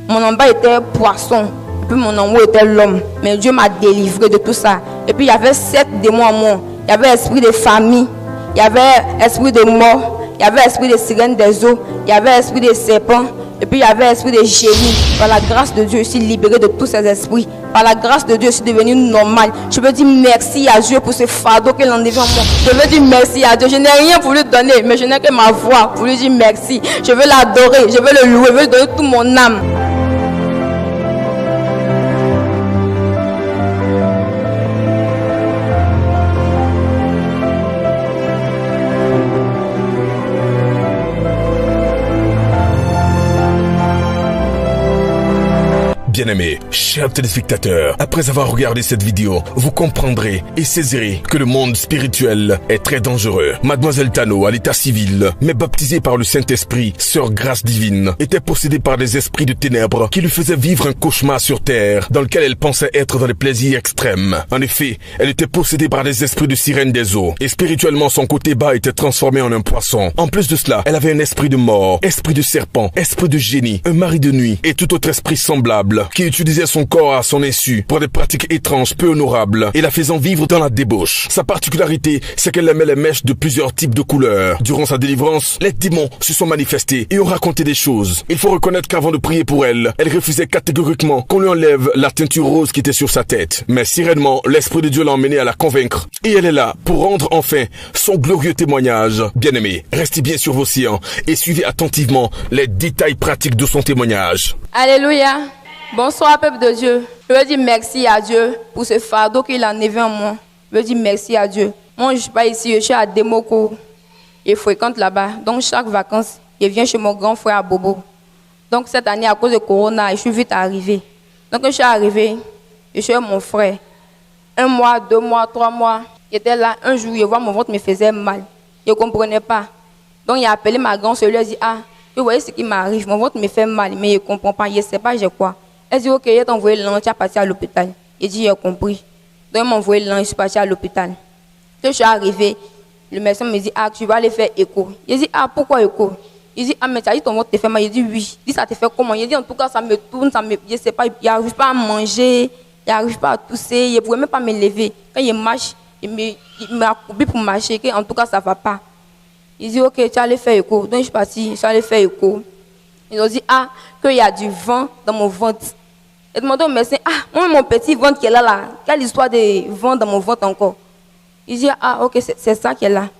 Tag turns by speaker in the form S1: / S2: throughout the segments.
S1: Mon en bas était poisson, et puis mon en haut était l'homme. Mais Dieu m'a délivré de tout ça. Et puis il y avait 7 démons en moi. Il y avait esprit de famille, il y avait esprit de mort, il y avait esprit de sirène des eaux, il y avait esprit de serpent, et puis il y avait esprit de génie. Par la grâce de Dieu, je suis libéré de tous ces esprits. Par la grâce de Dieu, je suis devenu normal. Je veux dire merci à Dieu pour ce fardeau qu'il enlève en moi. Je veux dire merci à Dieu. Je n'ai rien pour lui donner, mais je n'ai que ma voix pour lui dire merci. Je veux l'adorer, je veux le louer, je veux lui donner toute mon âme.
S2: Bien-aimés, chers téléspectateurs, après avoir regardé cette vidéo, vous comprendrez et saisirez que le monde spirituel est très dangereux. Mademoiselle Tano, à l'état civil, mais baptisée par le Saint-Esprit, sœur Grâce Divine, était possédée par des esprits de ténèbres qui lui faisaient vivre un cauchemar sur terre dans lequel elle pensait être dans les plaisirs extrêmes. En effet, elle était possédée par des esprits de sirène des eaux et spirituellement son côté bas était transformé en un poisson. En plus de cela, elle avait un esprit de mort, esprit de serpent, esprit de génie, un mari de nuit et tout autre esprit semblable qui utilisait son corps à son insu pour des pratiques étranges peu honorables et la faisant vivre dans la débauche. Sa particularité, c'est qu'elle aimait les mèches de plusieurs types de couleurs. Durant sa délivrance, les démons se sont manifestés et ont raconté des choses. Il faut reconnaître qu'avant de prier pour elle, elle refusait catégoriquement qu'on lui enlève la teinture rose qui était sur sa tête. Mais sereinement, l'Esprit de Dieu l'a emmenée à la convaincre et elle est là pour rendre enfin son glorieux témoignage. Bien-aimés, restez bien sur vos siens et suivez attentivement les détails pratiques de son témoignage.
S1: Alléluia. Bonsoir peuple de Dieu. Je veux dire merci à Dieu pour ce fardeau qu'il a enlevé en moi. Je veux dire merci à Dieu. Moi je ne suis pas ici, je suis à Demoko. Je fréquente là-bas. Donc chaque vacances, je viens chez mon grand frère à Bobo. Donc cette année à cause de Corona, je suis vite arrivé. Donc quand je suis arrivé, je suis avec mon frère. 1 mois, 2 mois, 3 mois. J'étais là, un jour, je vois mon ventre me faisait mal. Je ne comprenais pas. Donc il a appelé ma grande sœur, il a dit, ah, vous voyez ce qui m'arrive, mon ventre me fait mal, mais je ne comprends pas, je ne sais pas, j'ai quoi. Elle dit, ok, je t'ai envoyé l'an, tu es parti à l'hôpital. Il dit, j'ai compris. Donc, il m'a envoyé l'an, je suis parti à l'hôpital. Quand je suis arrivé, le médecin me dit, ah, tu vas aller faire écho. Il dit, ah, pourquoi écho? Il dit, ah, mais tu as dit ton ventre te fait mal. Il dit, oui. Il dit, ça te fait comment? Il dit, en tout cas, ça me tourne, je ne sais pas, il n'arrive pas à manger, il n'arrive pas à tousser, il ne pouvait même pas me lever. Quand il marche, il m'a coupé pour marcher, en tout cas, ça ne va pas. Il dit, ok, tu vas aller faire écho. Donc, je suis parti, je suis allé faire écho. Ils ont dit, ah, qu'il y a du vent dans mon ventre. J'ai demandé au médecin, ah, moi, mon petit ventre qui est là, quelle histoire de vent dans mon ventre encore? Il dit, ah, ok, c'est ça qui est là.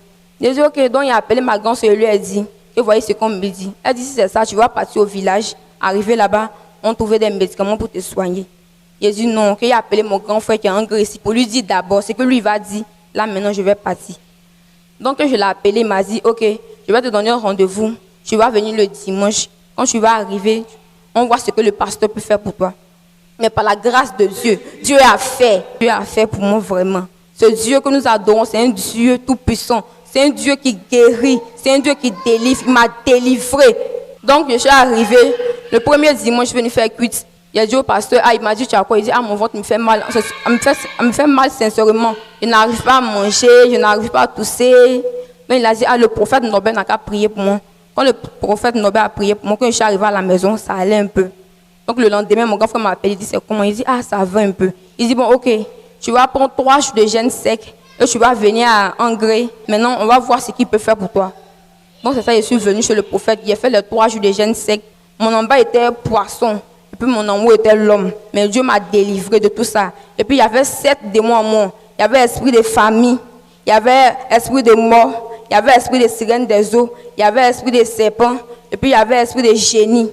S1: J'ai dit, ok, donc il a appelé ma grande soeur et lui a dit, et voyez ce qu'on me dit. Elle dit, si c'est ça, tu vas partir au village, arriver là-bas, on trouvait des médicaments pour te soigner. Il dit, non, qu'il a appelé mon grand frère qui est en Grèce pour lui dire d'abord, c'est que lui va dire, là maintenant je vais partir. Donc je l'ai appelé, il m'a dit, ok, je vais te donner un rendez-vous, tu vas venir le dimanche. Quand tu vas arriver, on voit ce que le pasteur peut faire pour toi. Mais par la grâce de Dieu, Dieu a fait pour moi vraiment. Ce Dieu que nous adorons, c'est un Dieu tout puissant. C'est un Dieu qui guérit, c'est un Dieu qui délivre. Il m'a délivré. Donc je suis arrivé, le premier dimanche, je suis venu faire cuite. Il a dit au pasteur, ah, il m'a dit, tu as quoi? Il dit, ah, mon ventre me fait mal. Ça me fait mal sincèrement. Je n'arrive pas à manger, je n'arrive pas à tousser. Donc il a dit, ah, le prophète Nobel n'a qu'à prier pour moi. Quand le prophète Nobel a prié pour moi, quand je suis arrivé à la maison, ça allait un peu. Donc le lendemain, mon grand frère m'a appelé, il dit, c'est comment? Il dit, ah, ça va un peu. Il dit, bon, ok, tu vas prendre 3 jours de jeûne sec et tu vas venir à Engrais. Maintenant, on va voir ce qu'il peut faire pour toi. Donc c'est ça, je suis venu chez le prophète. Il a fait les 3 jours de jeûne sec. Mon en bas était poisson et puis mon en haut était l'homme. Mais Dieu m'a délivré de tout ça. Et puis il y avait 7 démons en moi. Il y avait esprit de famille, il y avait esprit de mort, il y avait esprit de sirène des eaux, il y avait esprit de serpent et puis il y avait esprit de génie.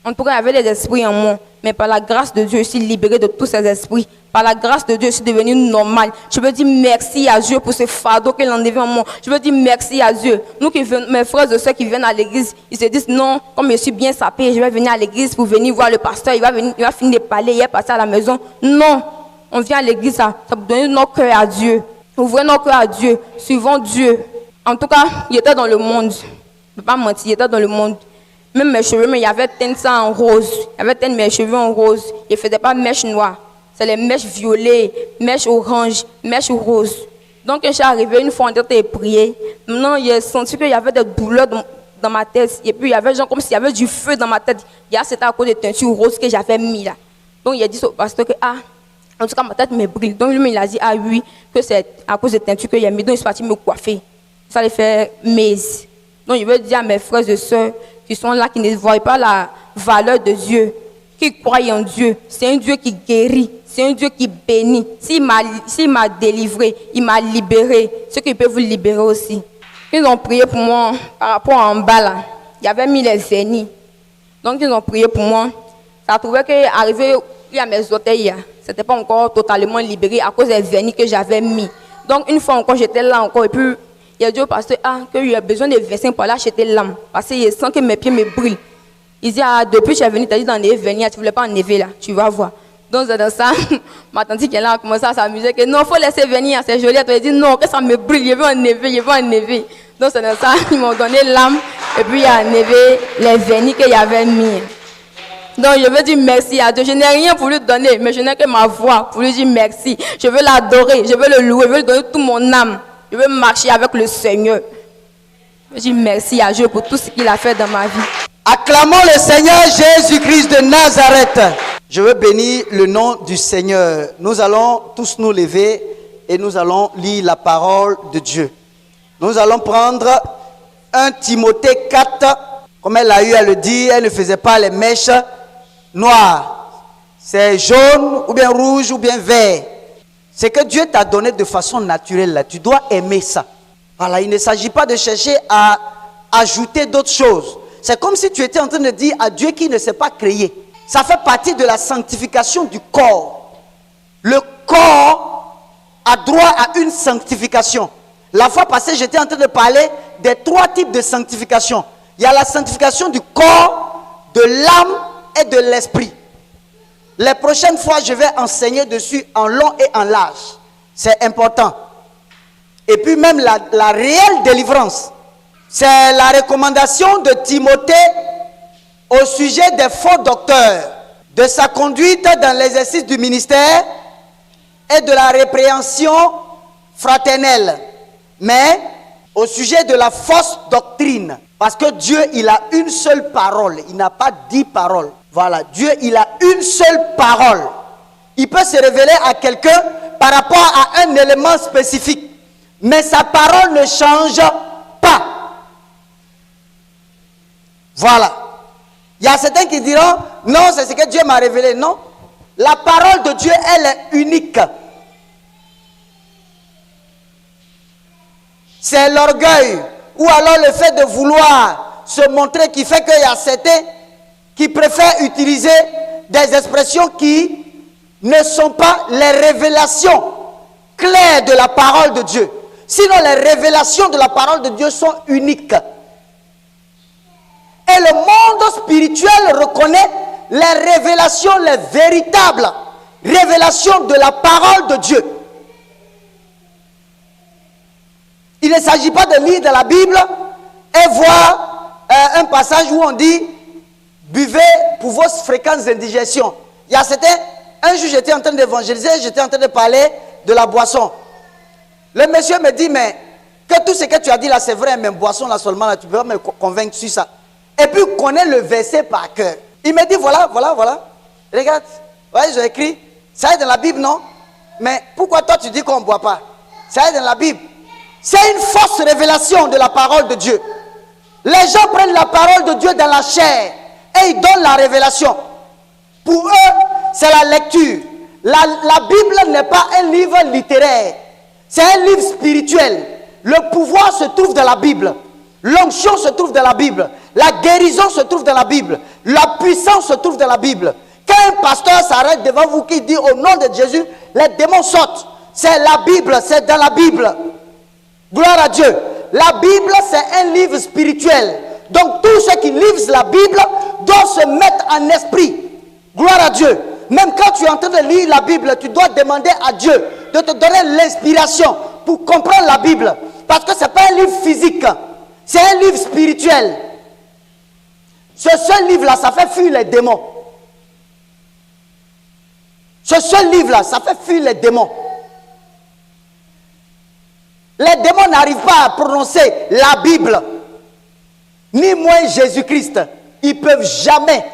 S1: En tout cas, il y avait des esprits en moi. Mais par la grâce de Dieu, je suis libéré de tous ces esprits. Par la grâce de Dieu, je suis devenu normal. Je veux dire merci à Dieu pour ce fardeau qu'il a enlevé en moi. Je veux dire merci à Dieu. Nous, mes frères et soeurs qui viennent à l'église, ils se disent non, comme je suis bien sapé, je vais venir à l'église pour venir voir le pasteur. Il va finir de parler, il est passé à la maison. Non, on vient à l'église, ça pour donner notre cœur à Dieu. Ouvrez notre cœur à Dieu. Suivons Dieu. En tout cas, il était dans le monde. Je ne peux pas mentir, il était dans le monde. Même mes cheveux, mais il y avait teint ça en rose. Il y avait teint mes cheveux en rose. Il ne faisait pas mèches noires. C'est les mèches violets, mèches oranges, mèches roses. Donc, quand je suis arrivée, une fois en train de prier, maintenant, j'ai senti qu'il y avait des douleurs dans ma tête. Et puis, il y avait genre comme s'il y avait du feu dans ma tête. Et là, c'était à cause de teinture rose que j'avais mis là. Donc, il a dit au pasteur que, en tout cas, ma tête me brille. Donc, lui, il a dit, oui, que c'est à cause de teinture que j'ai mis. Donc, il est parti me coiffer. Ça allait faire maize. Donc, je veux dire à mes frères et sœurs qui sont là, qui ne voient pas la valeur de Dieu, qui croient en Dieu. C'est un Dieu qui guérit. C'est un Dieu qui bénit. S'il m'a délivré, il m'a libéré. Ce qu'il peut vous libérer aussi. Ils ont prié pour moi par rapport à en bas là. Il y avait mis les vernis. Donc ils ont prié pour moi. Ça a trouvé qu'arrivé à mes orteils, ce n'était pas encore totalement libéré à cause des vernis que j'avais mis. Donc une fois encore, j'étais là encore. Et puis il a dit au pasteur qu'il y a besoin de vernis pour aller acheter l'âme. Parce qu'il sent que mes pieds me brûlent. Il dit, depuis que tu es venu, tu as dit d'enlever vernis, tu ne voulais pas enlever là. Tu vas voir. Donc, dans ça, ma tante qui est là a commencé à s'amuser. Que non, il faut laisser venir, c'est joli. Elle dit non, que ça me brûle, je veux enlever. Donc, c'est dans ça, ils m'ont donné l'âme. Et puis, il a enlevé les vernis qu'il y avait mis. Donc, je veux dire merci à Dieu. Je n'ai rien pour lui donner, mais je n'ai que ma voix pour lui dire merci. Je veux l'adorer, je veux le louer, je veux lui donner toute mon âme. Je veux marcher avec le Seigneur. Je dis merci à Dieu pour tout ce qu'il a fait dans ma vie.
S3: Acclamons le Seigneur Jésus-Christ de Nazareth. Je veux bénir le nom du Seigneur. Nous allons tous nous lever et nous allons lire la parole de Dieu. Nous allons prendre 1 Timothée 4. Comme elle a eu à le dire, elle ne faisait pas les mèches noires. C'est jaune ou bien rouge ou bien vert. C'est que Dieu t'a donné de façon naturelle. Là. Tu dois aimer ça. Voilà, il ne s'agit pas de chercher à ajouter d'autres choses. C'est comme si tu étais en train de dire à Dieu qui ne s'est pas créé. Ça fait partie de la sanctification du corps. Le corps a droit à une sanctification. La fois passée, j'étais en train de parler des 3 types de sanctification. Il y a la sanctification du corps, de l'âme et de l'esprit. Les prochaines fois, je vais enseigner dessus en long et en large. C'est important. Et puis même la réelle délivrance. C'est la recommandation de Timothée au sujet des faux docteurs, de sa conduite dans l'exercice du ministère et de la répréhension fraternelle. Mais au sujet de la fausse doctrine, parce que Dieu, il a une seule parole, il n'a pas 10 paroles. Voilà, Dieu, il a une seule parole. Il peut se révéler à quelqu'un par rapport à un élément spécifique, mais sa parole ne change pas. Voilà. Il y a certains qui diront, non, c'est ce que Dieu m'a révélé. Non, la parole de Dieu, elle est unique. C'est l'orgueil ou alors le fait de vouloir se montrer qui fait qu'il y a certains qui préfèrent utiliser des expressions qui ne sont pas les révélations claires de la parole de Dieu. Sinon, les révélations de la parole de Dieu sont uniques. Et le monde spirituel reconnaît les révélations, les véritables révélations de la parole de Dieu. Il ne s'agit pas de lire dans la Bible et voir un passage où on dit « Buvez pour vos fréquentes indigestions ». Il y a certains, un jour j'étais en train d'évangéliser, j'étais en train de parler de la boisson. Le monsieur me dit « Mais que tout ce que tu as dit là c'est vrai, même boisson là seulement, là, tu peux pas me convaincre sur ça ». Et puis connaît le verset par cœur. Il me dit voilà. Regarde, ouais, j'ai écrit. Ça est dans la Bible, non? Mais pourquoi toi tu dis qu'on ne boit pas? Ça est dans la Bible. C'est une fausse révélation de la parole de Dieu. Les gens prennent la parole de Dieu dans la chair et ils donnent la révélation. Pour eux, c'est la lecture. La Bible n'est pas un livre littéraire. C'est un livre spirituel. Le pouvoir se trouve dans la Bible. L'onction se trouve dans la Bible. La guérison se trouve dans la Bible. La puissance se trouve dans la Bible. Quand un pasteur s'arrête devant vous qui dit au nom de Jésus, les démons sortent. C'est la Bible, c'est dans la Bible. Gloire à Dieu. La Bible, c'est un livre spirituel. Donc tous ceux qui lisent la Bible doivent se mettre en esprit. Gloire à Dieu. Même quand tu es en train de lire la Bible, tu dois demander à Dieu de te donner l'inspiration pour comprendre la Bible. Parce que ce n'est pas un livre physique. C'est un livre spirituel. Ce seul livre-là, ça fait fuir les démons. Ce seul livre-là, ça fait fuir les démons. Les démons n'arrivent pas à prononcer la Bible. ni moi Jésus-Christ, ils ne peuvent jamais.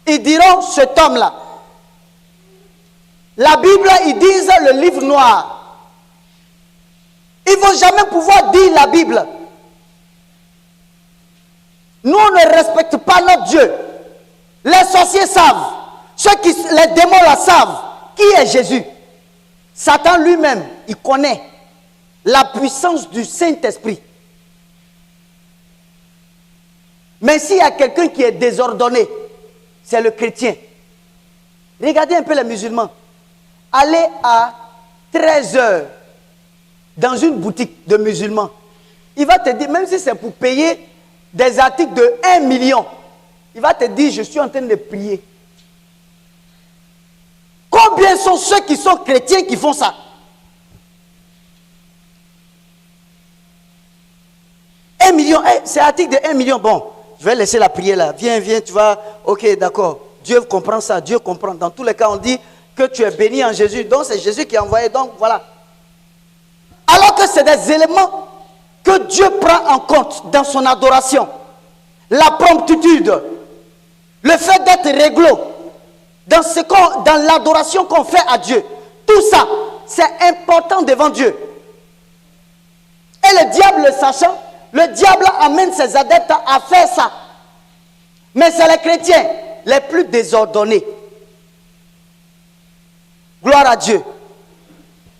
S3: Ils diront cet homme-là. La Bible, ils disent le livre noir. Ils ne vont jamais pouvoir dire la Bible. Nous, on ne respecte pas notre Dieu. Les sorciers savent. Les démons la savent. Qui est Jésus? Satan lui-même, il connaît la puissance du Saint-Esprit. Mais s'il y a quelqu'un qui est désordonné, c'est le chrétien. Regardez un peu les musulmans. Allez à 13h dans une boutique de musulmans. Il va te dire, même si c'est pour payer des articles de 1 million, il va te dire, je suis en train de prier. Combien sont ceux qui sont chrétiens qui font ça? 1 million, c'est article de 1 million. Bon, je vais laisser la prière là. Viens, tu vas. Ok, d'accord. Dieu comprend ça, Dieu comprend. Dans tous les cas, on dit que tu es béni en Jésus. Donc, c'est Jésus qui a envoyé. Donc, voilà. Alors que c'est des éléments que Dieu prend en compte dans son adoration. La promptitude, le fait d'être réglo, dans l'adoration qu'on fait à Dieu. Tout ça, c'est important devant Dieu. Et le diable, le sachant, le diable amène ses adeptes à faire ça. Mais c'est les chrétiens les plus désordonnés. Gloire à Dieu.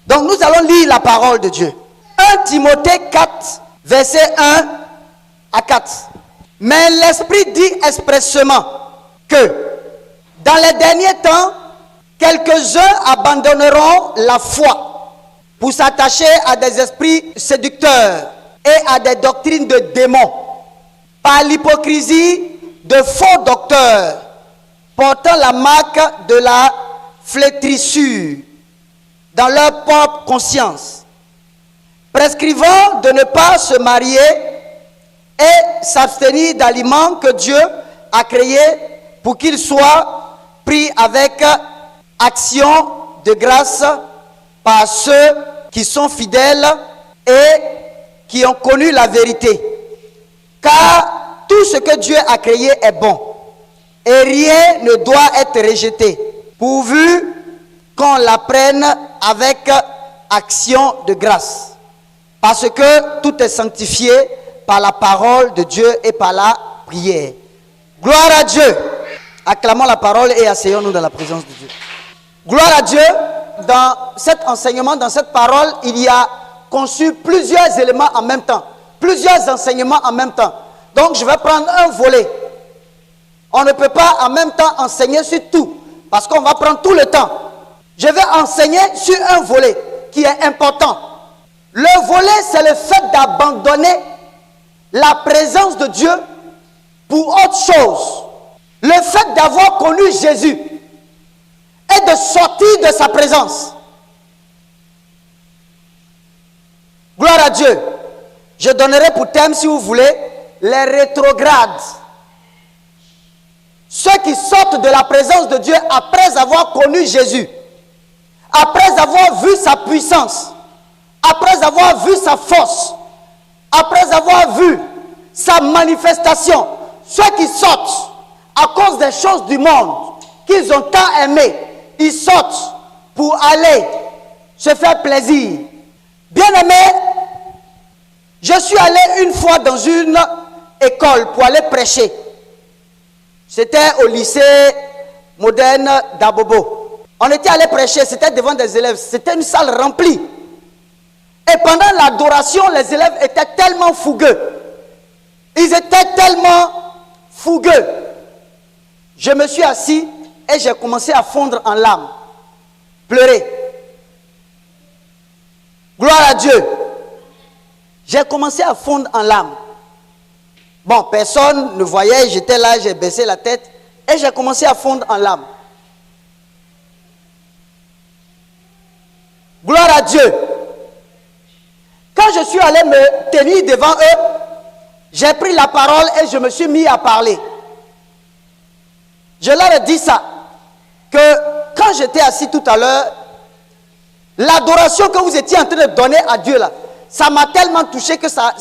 S3: Donc nous allons lire la parole de Dieu. 1 Timothée 4, verset 1 à 4. Mais l'Esprit dit expressément que dans les derniers temps, quelques-uns abandonneront la foi pour s'attacher à des esprits séducteurs et à des doctrines de démons, par l'hypocrisie de faux docteurs, portant la marque de la flétrissure dans leur propre conscience, prescrivant de ne pas se marier et s'abstenir d'aliments que Dieu a créés pour qu'ils soient pris avec action de grâce par ceux qui sont fidèles et qui ont connu la vérité. Car tout ce que Dieu a créé est bon et rien ne doit être rejeté, pourvu qu'on l'apprenne avec action de grâce. Parce que tout est sanctifié par la parole de Dieu et par la prière. Gloire à Dieu. Acclamons la parole et asseyons-nous dans la présence de Dieu. Gloire à Dieu. Dans cet enseignement, dans cette parole, il y a conçu plusieurs éléments en même temps. Plusieurs enseignements en même temps. Donc je vais prendre un volet. On ne peut pas en même temps enseigner sur tout. Parce qu'on va prendre tout le temps. Je vais enseigner sur un volet qui est important. Le volet, c'est le fait d'abandonner la présence de Dieu pour autre chose. Le fait d'avoir connu Jésus et de sortir de sa présence. Gloire à Dieu. Je donnerai pour thème, si vous voulez, les rétrogrades. Ceux qui sortent de la présence de Dieu après avoir connu Jésus, après avoir vu sa puissance, après avoir vu sa force, après avoir vu sa manifestation. Ceux qui sortent à cause des choses du monde qu'ils ont tant aimées, ils sortent pour aller se faire plaisir. Bien-aimé, je suis allé une fois dans une école pour aller prêcher. C'était au lycée moderne d'Abobo. On était allé prêcher, c'était devant des élèves. C'était une salle remplie. Et pendant l'adoration, les élèves étaient tellement fougueux. Ils étaient tellement fougueux. Je me suis assis et j'ai commencé à fondre en larmes. Pleurer. Gloire à Dieu. J'ai commencé à fondre en larmes. Bon, personne ne voyait, j'étais là, j'ai baissé la tête et j'ai commencé à fondre en larmes. Gloire à Dieu. Quand je suis allé me tenir devant eux, j'ai pris la parole et je me suis mis à parler. Je leur ai dit ça, que quand j'étais assis tout à l'heure, l'adoration que vous étiez en train de donner à Dieu là, ça m'a tellement touché que ça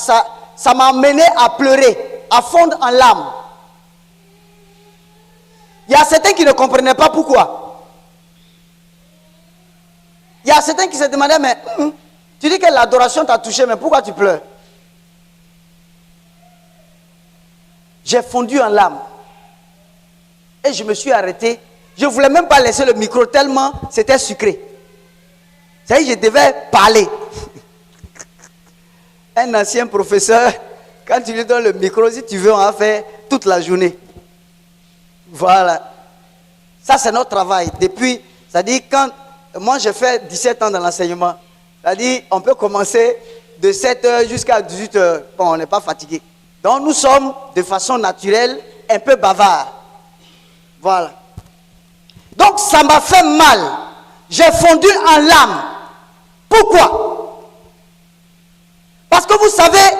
S3: ça m'a amené à pleurer, à fondre en larmes. Il y a certains qui ne comprenaient pas pourquoi. Il y a certains qui se demandaient, mais tu dis que l'adoration t'a touché, mais pourquoi tu pleures? J'ai fondu en larmes. Et je me suis arrêté. Je ne voulais même pas laisser le micro tellement c'était sucré. Ça y est, je devais parler. Un ancien professeur, quand tu lui donnes le micro, si tu veux, on va faire toute la journée. Voilà. Ça, c'est notre travail. Depuis, c'est-à-dire, quand moi, j'ai fait 17 ans dans l'enseignement, c'est-à-dire, on peut commencer de 7h jusqu'à 18h. Bon, on n'est pas fatigué. Donc, nous sommes, de façon naturelle, un peu bavards. Voilà. Donc, ça m'a fait mal. J'ai fondu en larmes. Pourquoi? Parce que vous savez,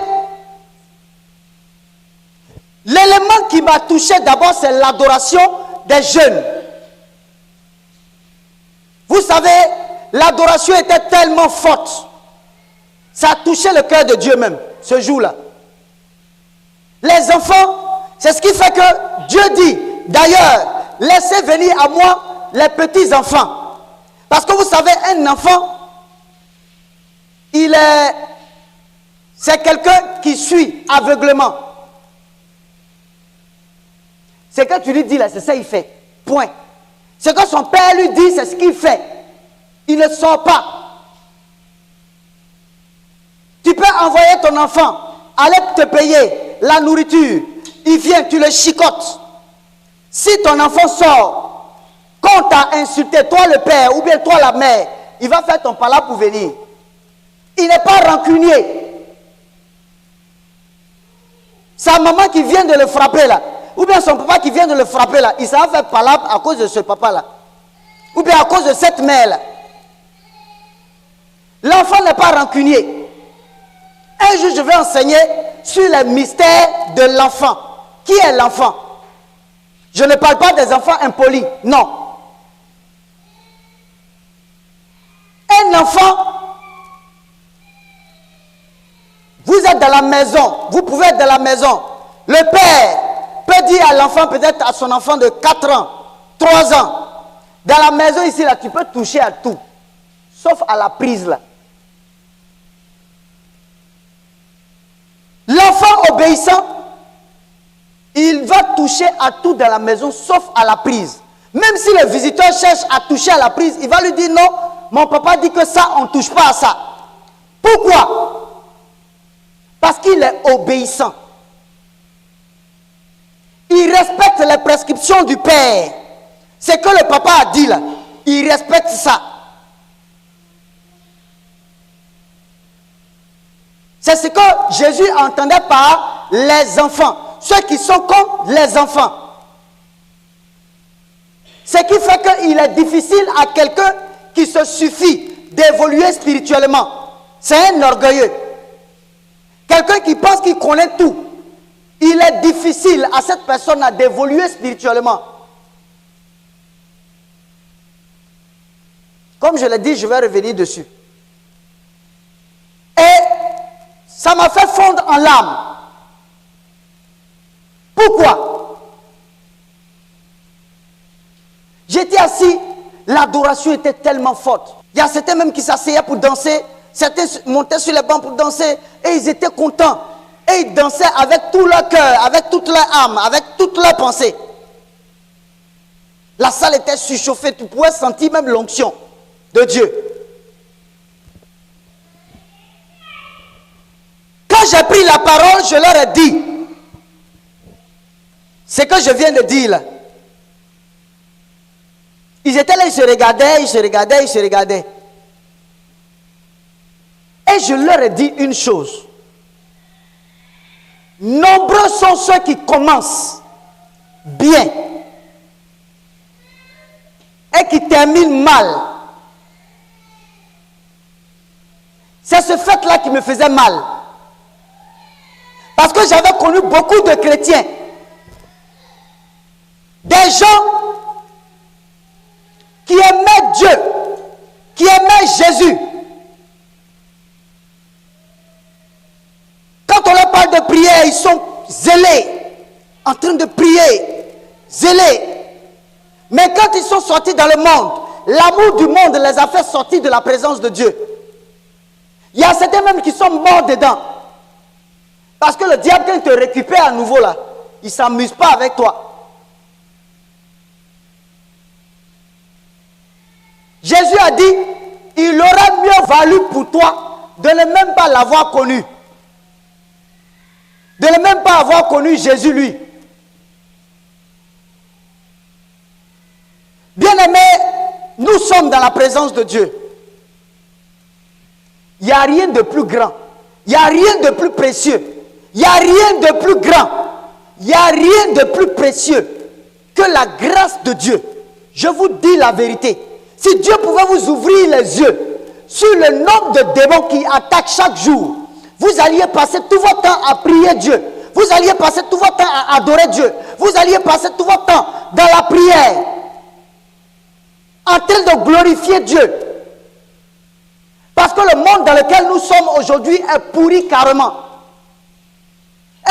S3: l'élément qui m'a touché d'abord, c'est l'adoration des jeunes. Vous savez, l'adoration était tellement forte. Ça a touché le cœur de Dieu même, ce jour-là. Les enfants, c'est ce qui fait que Dieu dit, d'ailleurs, laissez venir à moi les petits enfants. Parce que vous savez, un enfant, c'est quelqu'un qui suit aveuglement. Ce que tu lui dis là, c'est ça qu'il fait. Point. Ce que son père lui dit, c'est ce qu'il fait. Il ne sort pas. Tu peux envoyer ton enfant, aller te payer la nourriture. Il vient, tu le chicotes. Si ton enfant sort, quand on t'a insulté, toi le père ou bien toi la mère, il va faire ton pala pour venir. Il n'est pas rancunier. Sa maman qui vient de le frapper là, ou bien son papa qui vient de le frapper là, il s'en va faire palabre à cause de ce papa là. Ou bien à cause de cette mère là. L'enfant n'est pas rancunier. Un jour, je vais enseigner sur les mystères de l'enfant. Qui est l'enfant? Je ne parle pas des enfants impolis, non. Un enfant, vous êtes dans la maison, vous pouvez être dans la maison. Le père peut dire à l'enfant, peut-être à son enfant de 4 ans, 3 ans, dans la maison ici, là, tu peux toucher à tout, sauf à la prise là. L'enfant obéissant, il va toucher à tout dans la maison, sauf à la prise. Même si le visiteur cherche à toucher à la prise, il va lui dire non, mon papa dit que ça, on ne touche pas à ça. Pourquoi? Parce qu'il est obéissant. Il respecte les prescriptions du père. C'est que le papa a dit là, il respecte ça. C'est ce que Jésus entendait par les enfants. Ceux qui sont comme les enfants. Ce qui fait qu'il est difficile à quelqu'un qui se suffit d'évoluer spirituellement. C'est un orgueilleux. Quelqu'un qui pense qu'il connaît tout. Il est difficile à cette personne d'évoluer spirituellement. Comme je l'ai dit, je vais revenir dessus. Et ça m'a fait fondre en larmes. Pourquoi? J'étais assis, l'adoration était tellement forte. Il y a certains même qui s'asseyaient pour danser, certains montaient sur les bancs pour danser, et ils étaient contents. Et ils dansaient avec tout leur cœur, avec toute leur âme, avec toute leur pensée. La salle était surchauffée, tu pouvais sentir même l'onction de Dieu. Quand j'ai pris la parole, je leur ai dit ce que je viens de dire là. Ils étaient là, ils se regardaient, ils se regardaient, ils se regardaient. Et je leur ai dit une chose. Nombreux sont ceux qui commencent bien et qui terminent mal. C'est ce fait-là qui me faisait mal. Parce que j'avais connu beaucoup de chrétiens. Des gens qui aimaient Dieu, qui aimaient Jésus. Quand on leur parle zélés, en train de prier, zélés. Mais quand ils sont sortis dans le monde, l'amour du monde les a fait sortir de la présence de Dieu. Il y a certains même qui sont morts dedans. Parce que le diable, quand il te récupère à nouveau là, il ne s'amuse pas avec toi. Jésus a dit, il aurait mieux valu pour toi de ne même pas l'avoir connu. De ne même pas avoir connu Jésus lui. Bien-aimés, nous sommes dans la présence de Dieu. Il n'y a rien de plus grand. Il n'y a rien de plus précieux. Il n'y a rien de plus grand. Il n'y a rien de plus précieux que la grâce de Dieu. Je vous dis la vérité. Si Dieu pouvait vous ouvrir les yeux sur le nombre de démons qui attaquent chaque jour, vous alliez passer tout votre temps à prier Dieu. Vous alliez passer tout votre temps à adorer Dieu. Vous alliez passer tout votre temps dans la prière, en train de glorifier Dieu. Parce que le monde dans lequel nous sommes aujourd'hui est pourri carrément.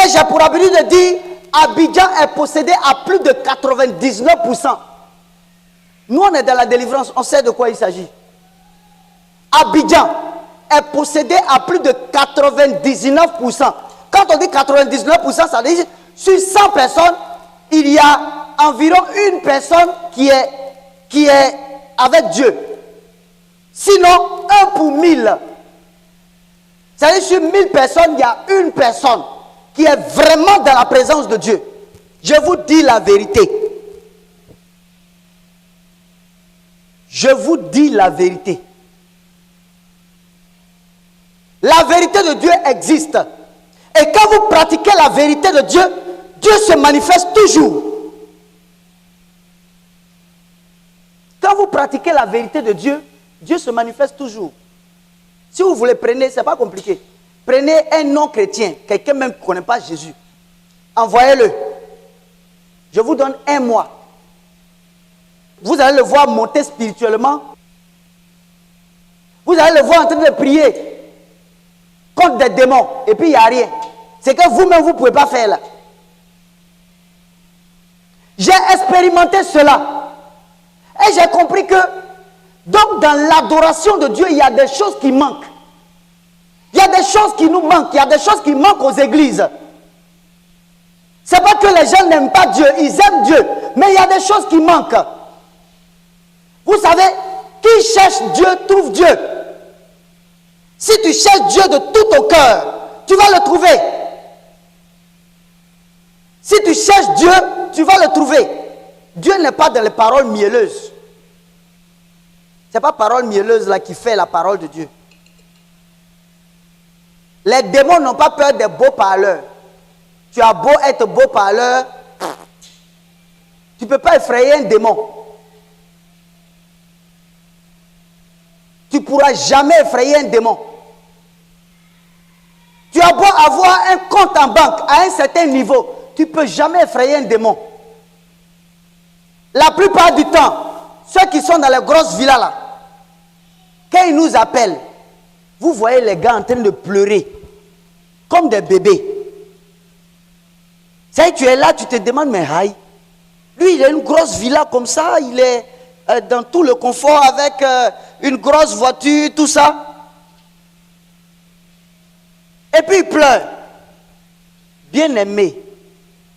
S3: Et j'ai pour habitude de dire, Abidjan est possédé à plus de 99%. Nous, on est dans la délivrance, on sait de quoi il s'agit. Abidjan est possédé à plus de 99%. Quand on dit 99%, ça veut dire sur 100 personnes, il y a environ une personne qui est avec Dieu. Sinon, 1 pour 1000. C'est-à-dire sur 1000 personnes, il y a une personne qui est vraiment dans la présence de Dieu. Je vous dis la vérité. Je vous dis la vérité. La vérité de Dieu existe. Et quand vous pratiquez la vérité de Dieu, Dieu se manifeste toujours. Quand vous pratiquez la vérité de Dieu, Dieu se manifeste toujours. Si vous voulez, prenez, ce n'est pas compliqué. Prenez un non-chrétien, quelqu'un même qui ne connaît pas Jésus. Envoyez-le. Je vous donne 1 mois. Vous allez le voir monter spirituellement. Vous allez le voir en train de prier contre des démons. Et puis il n'y a rien. C'est que vous-même, vous ne pouvez pas faire là. J'ai expérimenté cela. Et j'ai compris que, donc dans l'adoration de Dieu, il y a des choses qui manquent. Il y a des choses qui nous manquent. Il y a des choses qui manquent aux églises. Ce n'est pas que les gens n'aiment pas Dieu. Ils aiment Dieu. Mais il y a des choses qui manquent. Vous savez, qui cherche Dieu trouve Dieu. Si tu cherches Dieu de tout ton cœur, tu vas le trouver. Si tu cherches Dieu, tu vas le trouver. Dieu n'est pas dans les paroles mielleuses. Ce n'est pas parole mielleuse là qui fait la parole de Dieu. Les démons n'ont pas peur des beaux parleurs. Tu as beau être beau parleur, tu ne peux pas effrayer un démon. Tu ne pourras jamais effrayer un démon. Tu as beau avoir un compte en banque à un certain niveau, tu ne peux jamais effrayer un démon. La plupart du temps, ceux qui sont dans les grosses villas là, quand ils nous appellent, vous voyez les gars en train de pleurer, comme des bébés. Ça y est, tu es là, tu te demandes, mais aïe, lui il a une grosse villa comme ça, il est dans tout le confort avec une grosse voiture, tout ça. Et puis il pleure. Bien aimé,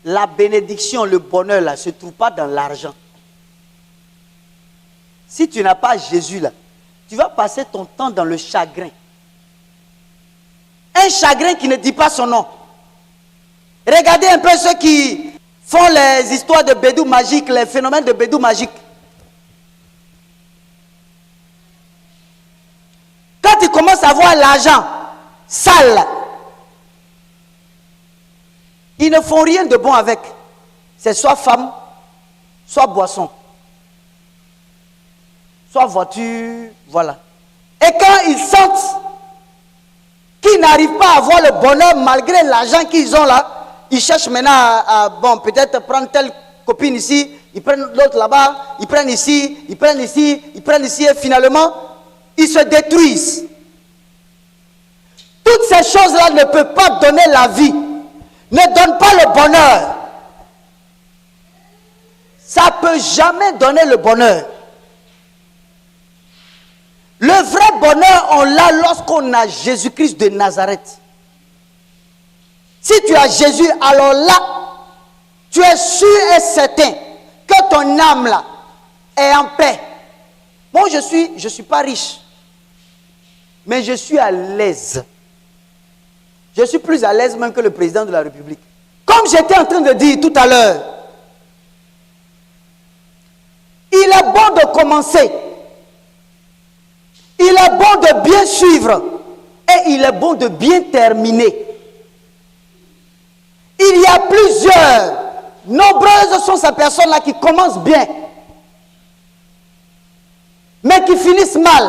S3: la bénédiction, le bonheur là, ne se trouve pas dans l'argent. Si tu n'as pas Jésus là, tu vas passer ton temps dans le chagrin. Un chagrin qui ne dit pas son nom. Regardez un peu ceux qui font les histoires de bédou magique, les phénomènes de bédou magique. Quand ils commencent à voir l'argent sale, ils ne font rien de bon avec. C'est soit femme, soit boisson, soit voiture, voilà. Et quand ils sentent qu'ils n'arrivent pas à avoir le bonheur malgré l'argent qu'ils ont là, ils cherchent maintenant à bon, peut-être prendre telle copine ici, ils prennent l'autre là-bas, ils prennent ici, ils prennent ici, ils prennent ici, et finalement, ils se détruisent. Toutes ces choses-là ne peuvent pas donner la vie. ne donne pas le bonheur. Ça ne peut jamais donner le bonheur. Le vrai bonheur, on l'a lorsqu'on a Jésus-Christ de Nazareth. Si tu as Jésus, alors là, tu es sûr et certain que ton âme là est en paix. Moi, je suis pas riche, mais je suis à l'aise. Je suis plus à l'aise même que le président de la République. Comme j'étais en train de dire tout à l'heure, il est bon de commencer. Il est bon de bien suivre. Et il est bon de bien terminer. Il y a plusieurs, nombreuses sont ces personnes-là qui commencent bien, mais qui finissent mal.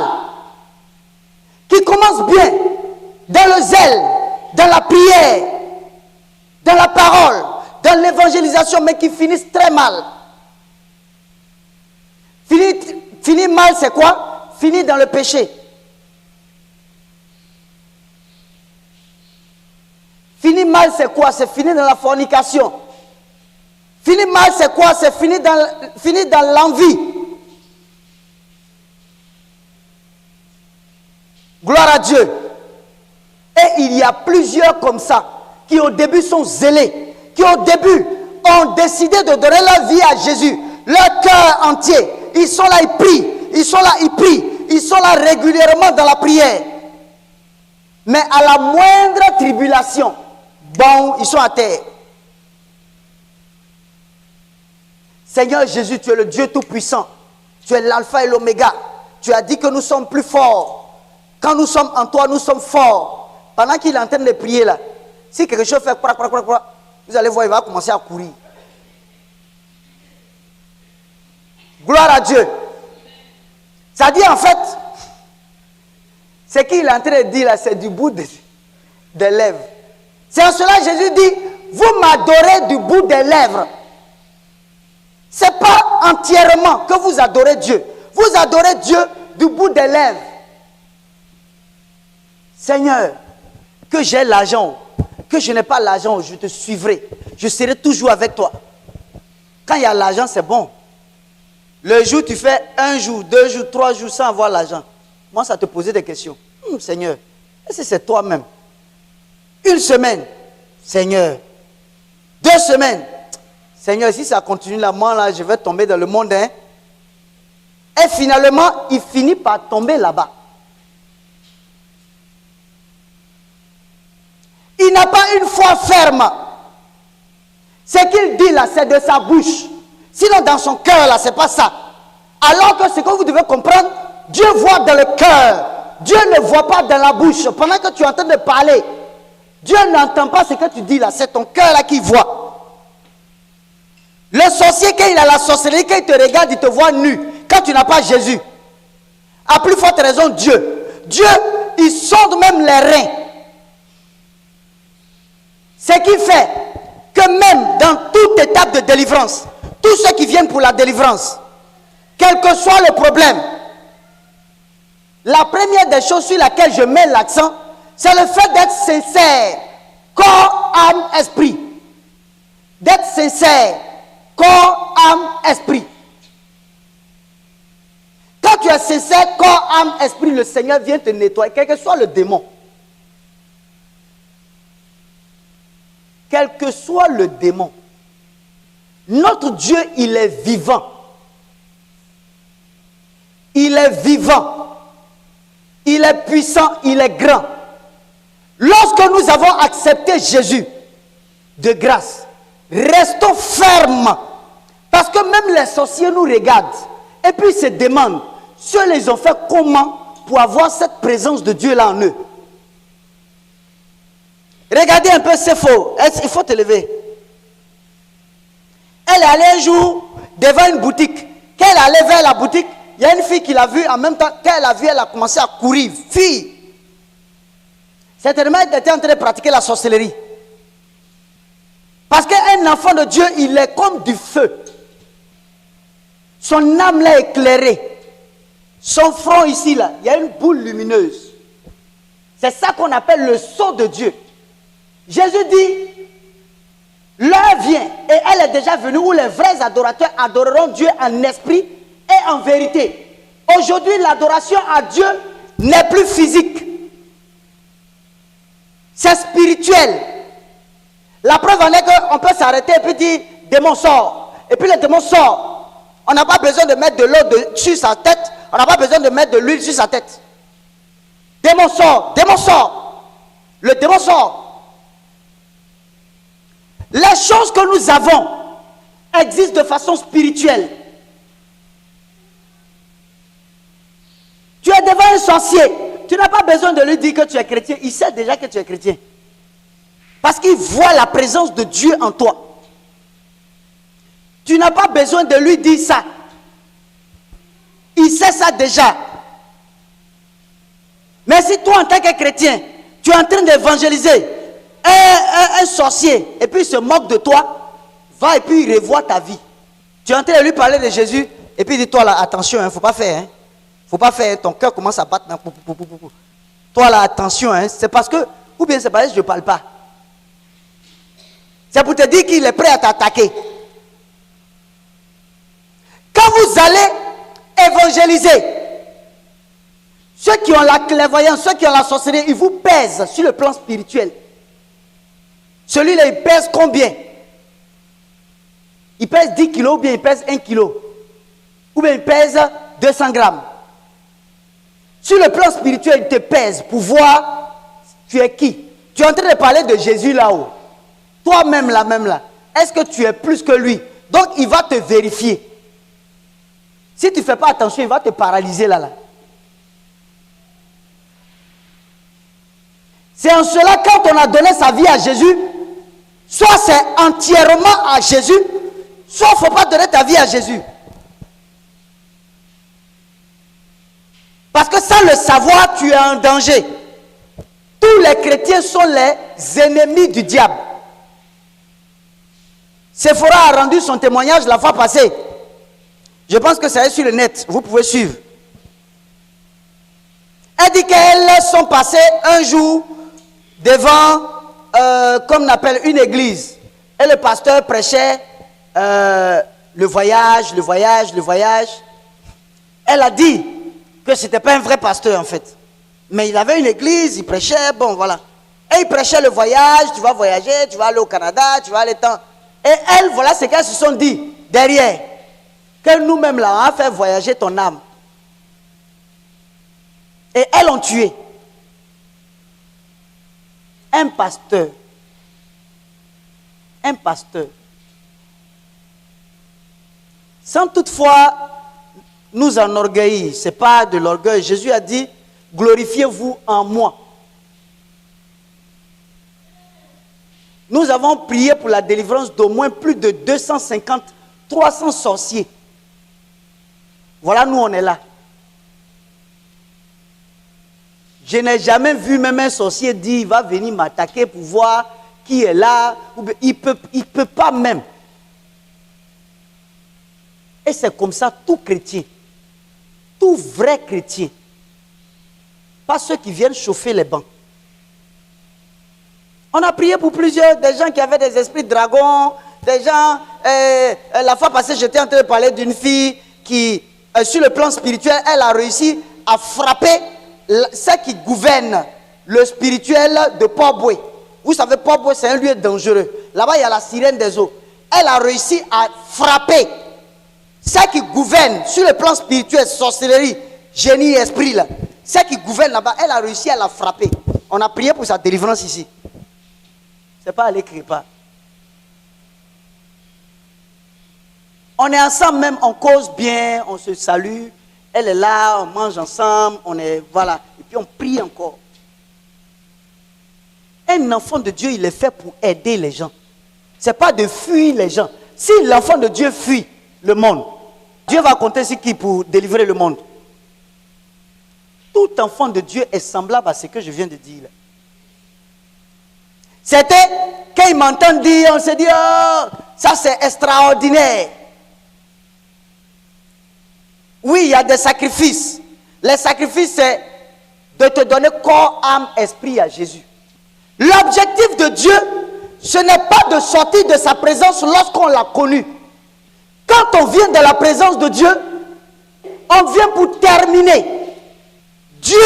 S3: Qui commencent bien, dans le zèle, dans la prière, dans la parole, dans l'évangélisation, mais qui finissent très mal. Finir mal, c'est quoi? Finir dans le péché. Finir mal, c'est quoi? C'est finir dans la fornication. Finir mal, c'est quoi? C'est finir dans l'envie. Gloire à Dieu. Et il y a plusieurs comme ça, qui au début sont zélés, qui au début ont décidé de donner leur vie à Jésus, leur cœur entier. Ils sont là, ils prient. Ils sont là, ils prient. Ils sont là régulièrement dans la prière. Mais à la moindre tribulation, bon, ils sont à terre. Seigneur Jésus, tu es le Dieu Tout-Puissant. Tu es l'alpha et l'oméga. Tu as dit que nous sommes plus forts. Quand nous sommes en toi, nous sommes forts. Pendant qu'il est en train de prier là, si quelque chose fait vous allez voir, il va commencer à courir. Gloire à Dieu. Ça dit en fait, ce qu'il est en train de dire là, c'est du bout des lèvres. C'est en cela que Jésus dit, vous m'adorez du bout des lèvres. Ce n'est pas entièrement que vous adorez Dieu. Vous adorez Dieu du bout des lèvres. Seigneur, que j'ai l'argent, que je n'ai pas l'argent, je te suivrai. Je serai toujours avec toi. Quand il y a l'argent, c'est bon. Le jour, tu fais 1 jour, 2 jours, 3 jours sans avoir l'argent. Moi, ça te posait des questions. Seigneur, est-ce que c'est toi-même? 1 semaine, Seigneur. 2 semaines, Seigneur, si ça continue là, moi, là, je vais tomber dans le monde. Hein? Et finalement, il finit par tomber là-bas. Il n'a pas une foi ferme. Ce qu'il dit là, c'est de sa bouche. Sinon, dans son cœur, là, c'est pas ça. Alors que ce que vous devez comprendre, Dieu voit dans le cœur. Dieu ne voit pas dans la bouche. Pendant que tu es en train de parler, Dieu n'entend pas ce que tu dis là. C'est ton cœur là qui voit. Le sorcier, quand il a la sorcellerie, quand il te regarde, il te voit nu. Quand tu n'as pas Jésus. À plus forte raison, Dieu. Dieu, il sonde même les reins. Ce qui fait que même dans toute étape de délivrance, tous ceux qui viennent pour la délivrance, quel que soit le problème, la première des choses sur laquelle je mets l'accent, c'est le fait d'être sincère, corps, âme, esprit. D'être sincère, corps, âme, esprit. Quand tu es sincère, corps, âme, esprit, le Seigneur vient te nettoyer, quel que soit le démon. Quel que soit le démon, notre Dieu, il est vivant. Il est vivant. Il est puissant, il est grand. Lorsque nous avons accepté Jésus de grâce, restons fermes. Parce que même les sorciers nous regardent et puis se demandent, ceux les ont fait comment pour avoir cette présence de Dieu là en eux. Regardez un peu, c'est faux. Il faut te lever. Elle est allée un jour devant une boutique. Quand elle est allée vers la boutique, il y a une fille qui l'a vue. En même temps, quand elle l'a vue, elle a commencé à courir. Fille. Certainement, elle était en train de pratiquer la sorcellerie. Parce qu'un enfant de Dieu, il est comme du feu. Son âme l'a éclairé. Son front ici, là, il y a une boule lumineuse. C'est ça qu'on appelle le sceau de Dieu. Jésus dit, L'heure vient et elle est déjà venue où les vrais adorateurs adoreront Dieu en esprit et en vérité. Aujourd'hui, l'adoration à Dieu n'est plus physique. C'est spirituel. La preuve en est qu'on peut s'arrêter et puis dire démon sort. Et puis le démon sort. On n'a pas besoin de mettre de l'eau sur sa tête. On n'a pas besoin de mettre de l'huile sur sa tête. Démon sort. Démon sort. Le démon sort. Les choses que nous avons existent de façon spirituelle. Tu es devant un sorcier. Tu n'as pas besoin de lui dire que tu es chrétien. Il sait déjà que tu es chrétien. Parce qu'il voit la présence de Dieu en toi. Tu n'as pas besoin de lui dire ça. Il sait ça déjà. Mais si toi, en tant que chrétien, tu es en train d'évangéliser un sorcier et puis il se moque de toi, va et puis il revoit ta vie. Tu es en train de lui parler de Jésus et puis dis-toi là, attention, il ne faut pas faire. Faut pas faire, ton cœur commence à battre. Toi là, attention, c'est parce que, ou bien c'est parce que je ne parle pas. C'est pour te dire qu'il est prêt à t'attaquer. Quand vous allez évangéliser, ceux qui ont la clairvoyance, ceux qui ont la sorcellerie, ils vous pèsent sur le plan spirituel. Celui-là, il pèse combien? Il pèse 10 kilos ou bien il pèse 1 kilo? Ou bien il pèse 200 grammes? Sur le plan spirituel, il te pèse pour voir tu es qui. Tu es en train de parler de Jésus là-haut. Toi-même là. Est-ce que tu es plus que lui? Donc il va te vérifier. Si tu ne fais pas attention, il va te paralyser là. C'est en cela, quand on a donné sa vie à Jésus, soit c'est entièrement à Jésus, soit il ne faut pas donner ta vie à Jésus. Parce que sans le savoir, tu es en danger. Tous les chrétiens sont les ennemis du diable. Sephora a rendu son témoignage la fois passée. Je pense que ça est sur le net. Vous pouvez suivre. Elle dit qu'elles sont passées un jour devant, comme on appelle, une église. Et le pasteur prêchait le voyage. Elle a dit que ce n'était pas un vrai pasteur en fait. Mais il avait une église, il prêchait, bon voilà. Et il prêchait le voyage, tu vas voyager, tu vas aller au Canada, tu vas aller tant. Et elles, voilà ce qu'elles se sont dit derrière. Que nous-mêmes là, on a fait voyager ton âme. Et elles l'ont tué. Un pasteur. Sans toutefois nous enorgueillir, ce n'est pas de l'orgueil. Jésus a dit, glorifiez-vous en moi. Nous avons prié pour la délivrance d'au moins plus de 250, 300 sorciers. Voilà, nous on est là. Je n'ai jamais vu même un sorcier dire, il va venir m'attaquer pour voir qui est là. Il peut pas même. Et c'est comme ça tout chrétien. Tout vrai chrétien. Pas ceux qui viennent chauffer les bancs. On a prié pour plusieurs, des gens qui avaient des esprits de dragon, des gens, la fois passée j'étais en train de parler d'une fille qui, sur le plan spirituel, elle a réussi à frapper ceux qui gouvernent le spirituel de Port-Boué. Vous savez, Port-Boué c'est un lieu dangereux. Là-bas il y a la sirène des eaux. Elle a réussi à frapper ceux qui gouvernent sur le plan spirituel, sorcellerie, génie, esprit là. Ceux qui gouvernent là-bas, elle a réussi à la frapper. On a prié pour sa délivrance ici. C'est pas aller quelque part. On est ensemble même, on cause bien, on se salue. Elle est là, on mange ensemble, on est, voilà. Et puis on prie encore. Un enfant de Dieu, il est fait pour aider les gens. Ce n'est pas de fuir les gens. Si l'enfant de Dieu fuit le monde, Dieu va compter sur qui pour délivrer le monde? Tout enfant de Dieu est semblable à ce que je viens de dire. C'était, quand ils m'entendent dire, on se dit, oh, ça c'est extraordinaire. Oui, il y a des sacrifices. Les sacrifices, c'est de te donner corps, âme, esprit à Jésus. L'objectif de Dieu ce n'est pas de sortir de sa présence lorsqu'on l'a connu. Quand on vient de la présence de Dieu, on vient pour terminer. Dieu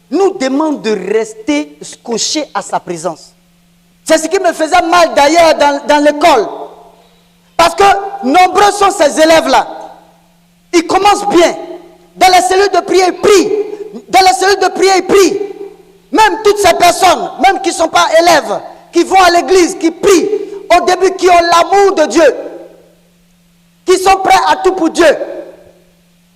S3: nous demande de rester scotché à sa présence. C'est ce qui me faisait mal d'ailleurs dans l'école. Parce que nombreux sont ces élèves-là. Ils commencent bien. Dans les cellules de prière, ils prient. Dans les cellules de prière, ils prient. Même toutes ces personnes, même qui ne sont pas élèves, qui vont à l'église, qui prient, au début, qui ont l'amour de Dieu, qui sont prêts à tout pour Dieu,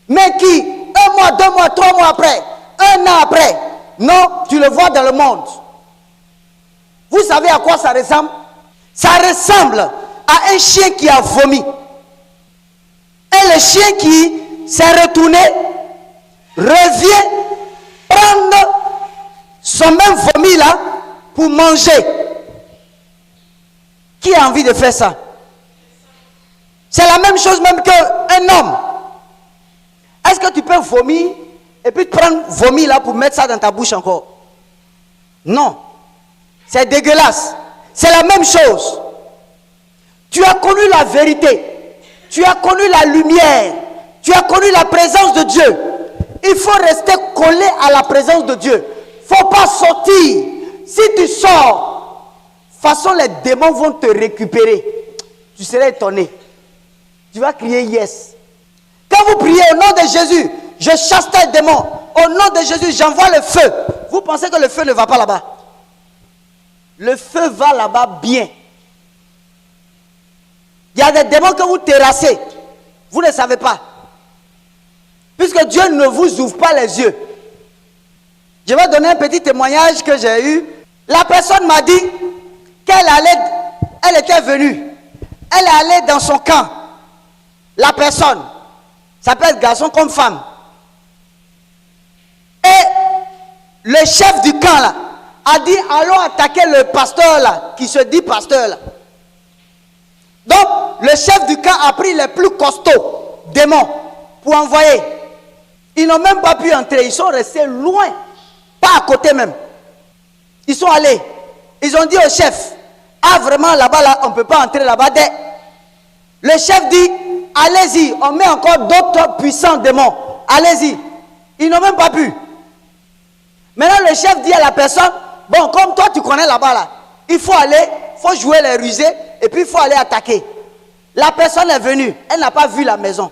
S3: mais qui, 1 mois, 2 mois, 3 mois après, 1 an après, non, tu le vois dans le monde. Vous savez à quoi ça ressemble? Ça ressemble à un chien qui a vomi. Et le chien qui s'est retourné, revient prendre son même vomi là pour manger. Qui a envie de faire ça? C'est la même chose même qu'un homme. Est-ce que tu peux vomir et puis prendre vomi là pour mettre ça dans ta bouche encore? Non. C'est dégueulasse. C'est la même chose. Tu as connu la vérité. Tu as connu la lumière. Tu as connu la présence de Dieu. Il faut rester collé à la présence de Dieu. Il ne faut pas sortir. Si tu sors, de toute façon les démons vont te récupérer. Tu serais étonné. Tu vas crier yes. Quand vous priez au nom de Jésus, je chasse tes démons. Au nom de Jésus, j'envoie le feu. Vous pensez que le feu ne va pas là-bas? Le feu va là-bas bien. Il y a des démons que vous terrassez. Vous ne savez pas. Puisque Dieu ne vous ouvre pas les yeux. Je vais donner un petit témoignage que j'ai eu. La personne m'a dit qu'elle était venue. Elle est allée dans son camp. La personne, ça peut être garçon comme femme. Et le chef du camp là a dit allons attaquer le pasteur là, qui se dit pasteur là. Donc le chef du camp a pris les plus costauds démons pour envoyer. Ils n'ont même pas pu entrer, ils sont restés loin, pas à côté même. Ils sont allés, ils ont dit au chef, ah vraiment là-bas là, on ne peut pas entrer là-bas. Le chef dit, allez-y, on met encore d'autres puissants démons, allez-y. Ils n'ont même pas pu. Maintenant le chef dit à la personne, bon comme toi tu connais là-bas là, il faut aller, il faut jouer les rusés et puis il faut aller attaquer. La personne est venue, elle n'a pas vu la maison.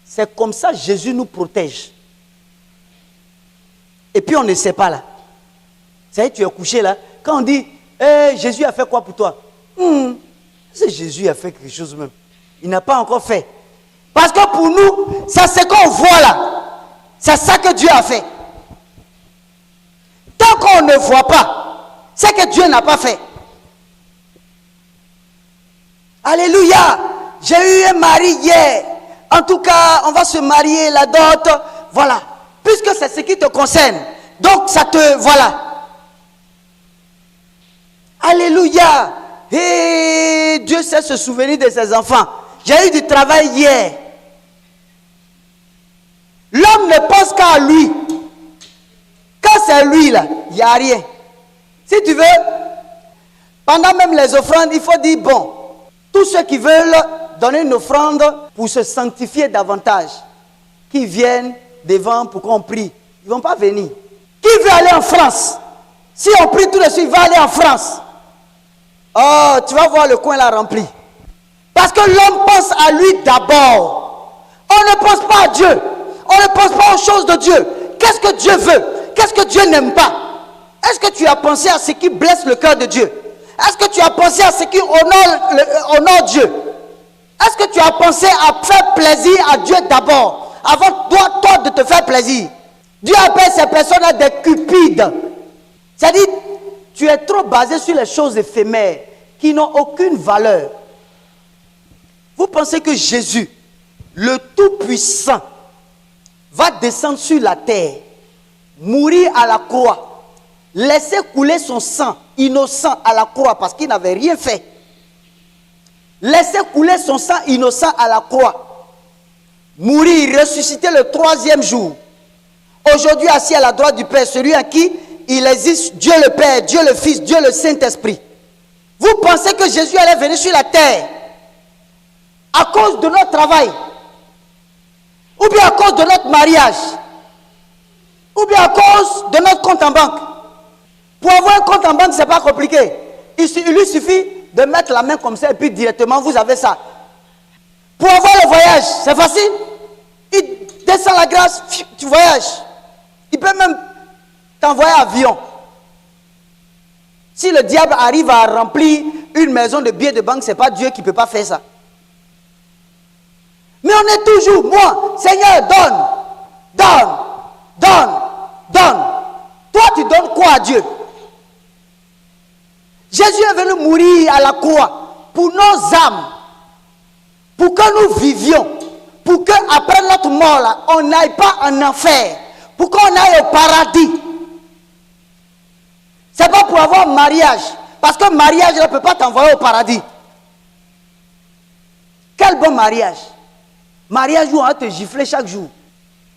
S3: C'est comme ça Jésus nous protège. Et puis on ne sait pas là. Ça y est, tu es couché là. Quand on dit, Jésus a fait quoi pour toi? C'est Jésus a fait quelque chose même. Il n'a pas encore fait. Parce que pour nous, c'est ce qu'on voit là. C'est ça que Dieu a fait. Tant qu'on ne voit pas, c'est que Dieu n'a pas fait. Alléluia. J'ai eu un mari hier. En tout cas, on va se marier, la dot. Voilà. Puisque c'est ce qui te concerne. Donc, ça te... Voilà. Alléluia. Et Dieu sait se souvenir de ses enfants. J'ai eu du travail hier. L'homme ne pense qu'à lui. Quand c'est lui là, il n'y a rien. Si tu veux, pendant même les offrandes, il faut dire, bon, tous ceux qui veulent donner une offrande pour se sanctifier davantage, qui viennent devant pour qu'on prie, ils ne vont pas venir. Qui veut aller en France? Si on prie tout de suite, il va aller en France. Oh, tu vas voir le coin là rempli. Parce que l'homme pense à lui d'abord. On ne pense pas à Dieu. On ne pense pas aux choses de Dieu. Qu'est-ce que Dieu veut? Qu'est-ce que Dieu n'aime pas? Est-ce que tu as pensé à ce qui blesse le cœur de Dieu? Est-ce que tu as pensé à ce qui honore Dieu? Est-ce que tu as pensé à faire plaisir à Dieu d'abord, avant toi de te faire plaisir? Dieu appelle ces personnes-là des cupides. C'est-à-dire, tu es trop basé sur les choses éphémères qui n'ont aucune valeur. Vous pensez que Jésus, le Tout-Puissant, va descendre sur la terre, mourir à la croix, laisser couler son sang innocent à la croix parce qu'il n'avait rien fait. Laisser couler son sang innocent à la croix, mourir, ressusciter le 3e jour. Aujourd'hui assis à la droite du Père, celui à qui il existe Dieu le Père, Dieu le Fils, Dieu le Saint-Esprit. Vous pensez que Jésus allait venir sur la terre à cause de notre travail, ou bien à cause de notre mariage, ou bien à cause de notre compte en banque? Pour avoir un compte en banque, ce n'est pas compliqué. Il lui suffit de mettre la main comme ça et puis directement, vous avez ça. Pour avoir le voyage, c'est facile. Il descend la grâce, tu voyages. Il peut même t'envoyer en avion. Si le diable arrive à remplir une maison de billets de banque, ce n'est pas Dieu qui ne peut pas faire ça. Mais on est toujours, moi, Seigneur, donne, donne, donne, donne. Toi, tu donnes quoi à Dieu? Jésus est venu mourir à la croix pour nos âmes, pour que nous vivions, pour qu'après notre mort, là, on n'aille pas en enfer, pour qu'on aille au paradis. Ce n'est pas pour avoir un mariage, parce que mariage ne peut pas t'envoyer au paradis. Quel bon mariage! Mariage où on va te gifler chaque jour.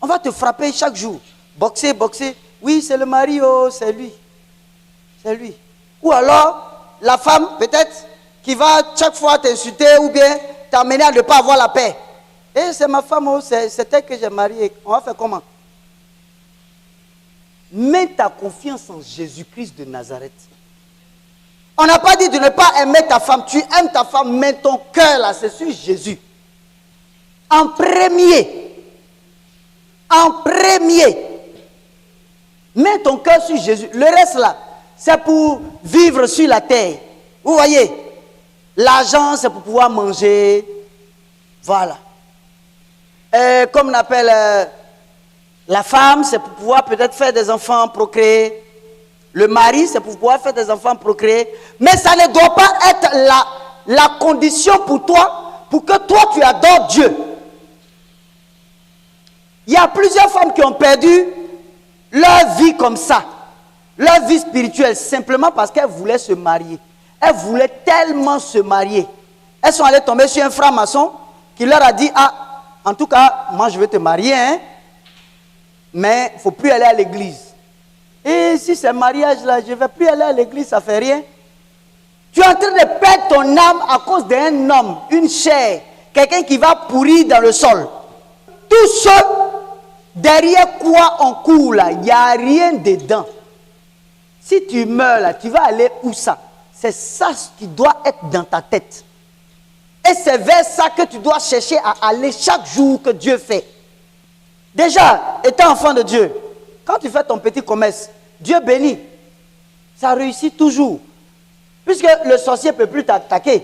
S3: On va te frapper chaque jour. Boxer, boxer. Oui, c'est le mari, oh, c'est lui. C'est lui. Ou alors, la femme, peut-être, qui va chaque fois t'insulter ou bien t'amener à ne pas avoir la paix. Eh, c'est ma femme, oh, c'est elle que j'ai mariée. On va faire comment? Mets ta confiance en Jésus-Christ de Nazareth. On n'a pas dit de ne pas aimer ta femme. Tu aimes ta femme, mais ton cœur là, c'est sur Jésus. En premier. En premier. Mets ton cœur sur Jésus. Le reste là, c'est pour vivre sur la terre. Vous voyez, l'argent, c'est pour pouvoir manger. Voilà. Comme on appelle la femme, c'est pour pouvoir peut-être faire des enfants, procréer. Le mari, c'est pour pouvoir faire des enfants, procréer. Mais ça ne doit pas être la condition pour toi, pour que toi tu adores Dieu. Il y a plusieurs femmes qui ont perdu leur vie comme ça, leur vie spirituelle, simplement parce qu'elles voulaient se marier. Elles voulaient tellement se marier. Elles sont allées tomber sur un franc-maçon qui leur a dit, ah, en tout cas, moi je vais te marier, hein, mais il ne faut plus aller à l'église. Et si c'est mariage là, je ne vais plus aller à l'église, ça ne fait rien. Tu es en train de perdre ton âme à cause d'un homme, une chair, quelqu'un qui va pourrir dans le sol. Tout ce derrière quoi on court là, il n'y a rien dedans. Si tu meurs là, tu vas aller où ça? C'est ça qui doit être dans ta tête. Et c'est vers ça que tu dois chercher à aller chaque jour que Dieu fait. Déjà, étant enfant de Dieu, quand tu fais ton petit commerce, Dieu bénit. Ça réussit toujours. Puisque le sorcier ne peut plus t'attaquer.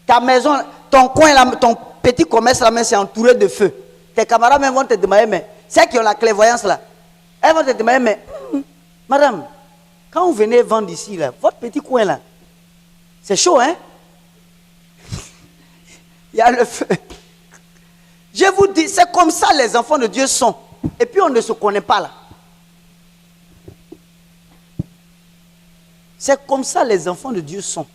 S3: Ta maison, ton coin, là, ton petit commerce là, c'est entouré de feu. Tes camarades même vont te demander, mais ceux qui ont la clairvoyance là, elles vont te demander, mais madame, quand vous venez vendre ici, là, votre petit coin là, c'est chaud, hein? Il y a le feu. Je vous dis, c'est comme ça les enfants de Dieu sont. Et puis on ne se connaît pas là. C'est comme ça les enfants de Dieu sont.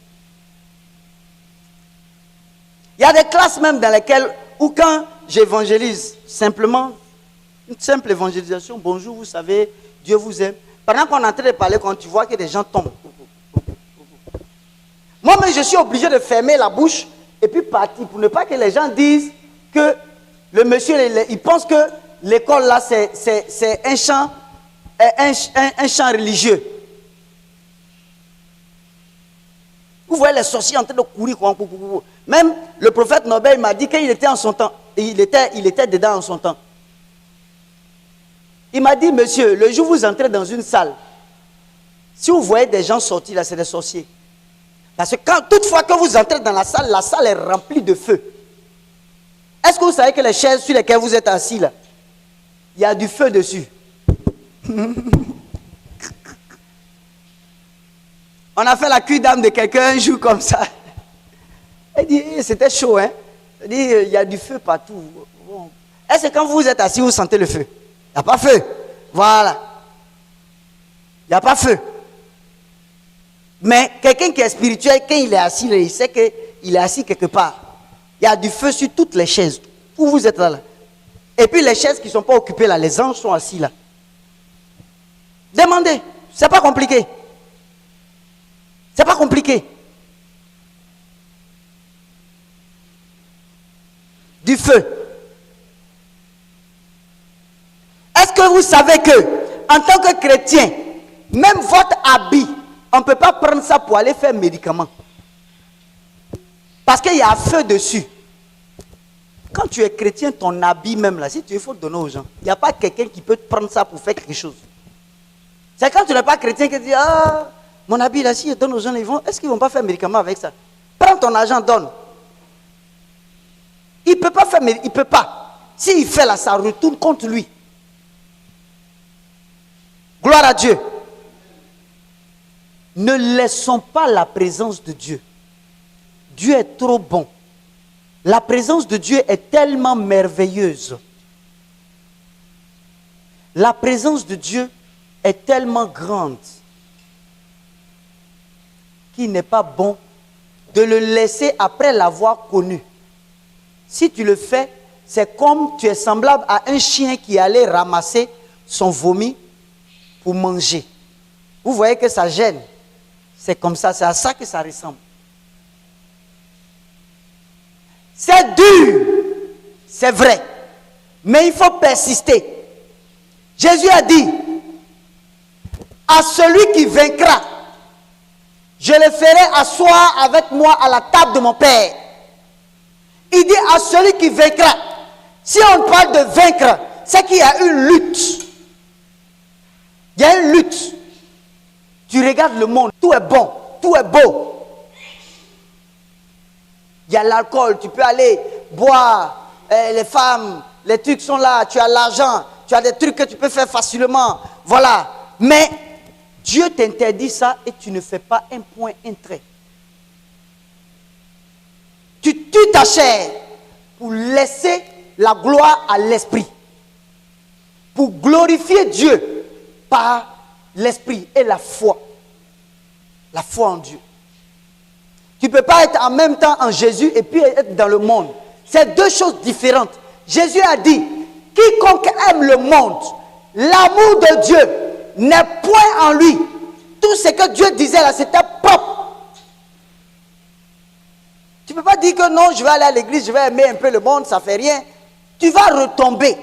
S3: Il y a des classes même dans lesquelles, où quand j'évangélise, simplement, une simple évangélisation, bonjour, vous savez, Dieu vous aime. Pendant qu'on est en train de parler, quand tu vois que des gens tombent. Moi-même, je suis obligé de fermer la bouche et puis partir pour ne pas que les gens disent que le monsieur, il pense que l'école là, c'est un chant religieux. Vous voyez les sorciers en train de courir. Même le prophète Nobel m'a dit qu'il était en son temps. Il était dedans en son temps. Il m'a dit, monsieur, le jour où vous entrez dans une salle, si vous voyez des gens sortir là, c'est des sorciers. Parce que toutefois que vous entrez dans la salle est remplie de feu. Est-ce que vous savez que les chaises sur lesquelles vous êtes assis là, il y a du feu dessus? On a fait la cuite d'âme de quelqu'un un jour comme ça. Il dit, c'était chaud, hein? Il dit, il y a du feu partout. Bon. Est-ce que quand vous êtes assis, vous sentez le feu? Il n'y a pas feu. Voilà. Il n'y a pas feu. Mais quelqu'un qui est spirituel, quand il est assis, il sait qu'il est assis quelque part. Il y a du feu sur toutes les chaises. Où vous êtes là. Et puis les chaises qui ne sont pas occupées là, les anges sont assis là. Demandez. C'est pas compliqué. C'est pas compliqué. Du feu. Est-ce que vous savez que, en tant que chrétien, même votre habit, on ne peut pas prendre ça pour aller faire médicament. Parce qu'il y a un feu dessus. Quand tu es chrétien, ton habit même là, si tu veux, il faut le donner aux gens. Il n'y a pas quelqu'un qui peut te prendre ça pour faire quelque chose. C'est quand tu n'es pas chrétien que tu dis, ah, mon habit là, si je donne aux gens, est-ce qu'ils ne vont pas faire médicament avec ça? Prends ton argent, donne. Il ne peut pas faire, mais il ne peut pas. S'il fait là, ça retourne contre lui. Gloire à Dieu. Ne laissons pas la présence de Dieu. Dieu est trop bon. La présence de Dieu est tellement merveilleuse. La présence de Dieu est tellement grande qu'il n'est pas bon de le laisser après l'avoir connu. Si tu le fais, c'est comme tu es semblable à un chien qui allait ramasser son vomi pour manger. Vous voyez que ça gêne. C'est comme ça, c'est à ça que ça ressemble. C'est dur, c'est vrai, mais il faut persister. Jésus a dit, à celui qui vaincra, je le ferai asseoir avec moi à la table de mon Père. Il dit à celui qui vaincra. Si on parle de vaincre, c'est qu'il y a une lutte. Il y a une lutte. Tu regardes le monde, tout est bon, tout est beau. Il y a l'alcool, tu peux aller boire, les femmes, les trucs sont là, tu as l'argent, tu as des trucs que tu peux faire facilement. Voilà. Mais Dieu t'interdit ça et tu ne fais pas un point, un trait. Tu tues ta chair pour laisser la gloire à l'esprit. Pour glorifier Dieu par l'esprit et la foi. La foi en Dieu. Tu ne peux pas être en même temps en Jésus et puis être dans le monde. C'est deux choses différentes. Jésus a dit, quiconque aime le monde, l'amour de Dieu n'est point en lui. Tout ce que Dieu disait là, c'était propre. Tu ne peux pas dire que non, je vais aller à l'église, je vais aimer un peu le monde, ça ne fait rien. Tu vas retomber.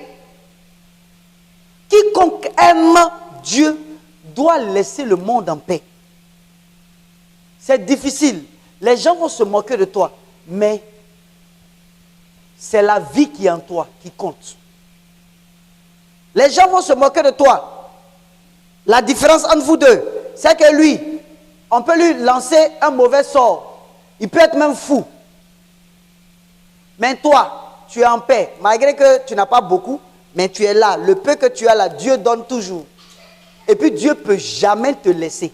S3: Quiconque aime Dieu doit laisser le monde en paix. C'est difficile. Les gens vont se moquer de toi, mais c'est la vie qui est en toi qui compte. Les gens vont se moquer de toi. La différence entre vous deux, c'est que lui, on peut lui lancer un mauvais sort. Il peut être même fou. Mais toi, tu es en paix. Malgré que tu n'as pas beaucoup, mais tu es là. Le peu que tu as là, Dieu donne toujours. Et puis Dieu ne peut jamais te laisser.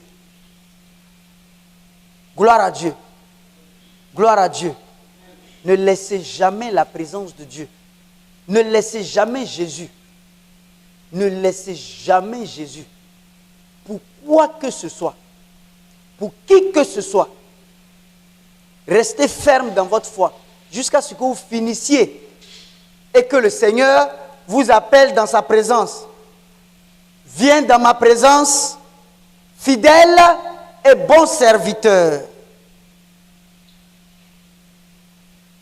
S3: Gloire à Dieu. Gloire à Dieu. Ne laissez jamais la présence de Dieu. Ne laissez jamais Jésus. Ne laissez jamais Jésus. Pour quoi que ce soit. Pour qui que ce soit. Restez ferme dans votre foi. Jusqu'à ce que vous finissiez. Et que le Seigneur vous appelle dans sa présence. Viens dans ma présence, fidèle et bon serviteur.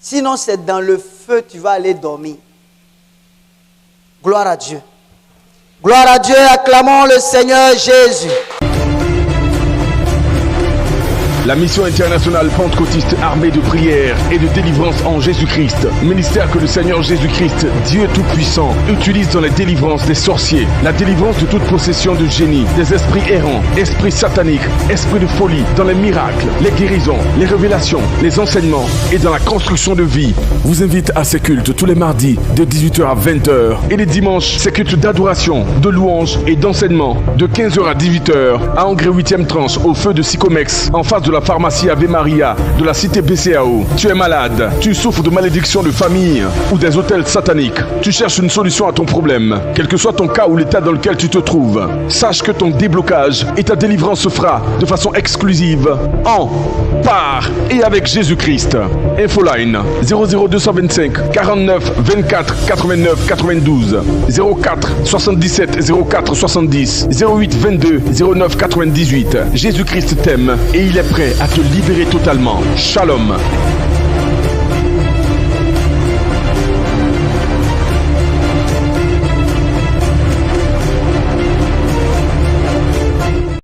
S3: Sinon, c'est dans le feu que tu vas aller dormir. Gloire à Dieu. Gloire à Dieu, acclamons le Seigneur Jésus.
S2: La mission internationale pentecôtiste armée de prière et de délivrance en Jésus-Christ. Ministère que le Seigneur Jésus-Christ, Dieu Tout-Puissant, utilise dans la délivrance des sorciers, la délivrance de toute possession de génie, des esprits errants, esprits sataniques, esprits de folie, dans les miracles, les guérisons, les révélations, les enseignements et dans la construction de vie. Vous invite à ces cultes tous les mardis de 18h à 20h et les dimanches, ces cultes d'adoration, de louange et d'enseignement de 15h à 18h à Angré 8e tranche au feu de Sycomex en face de la la pharmacie Ave Maria de la cité BCAO. Tu es malade, tu souffres de malédictions de famille ou des hôtels sataniques. Tu cherches une solution à ton problème, quel que soit ton cas ou l'état dans lequel tu te trouves. Sache que ton déblocage et ta délivrance se fera de façon exclusive en, par et avec Jésus-Christ. Infoline 00225 49 24 89 92 04 77 04 70 08 22 09 98. Jésus-Christ t'aime et il est prêt à te libérer totalement. Shalom.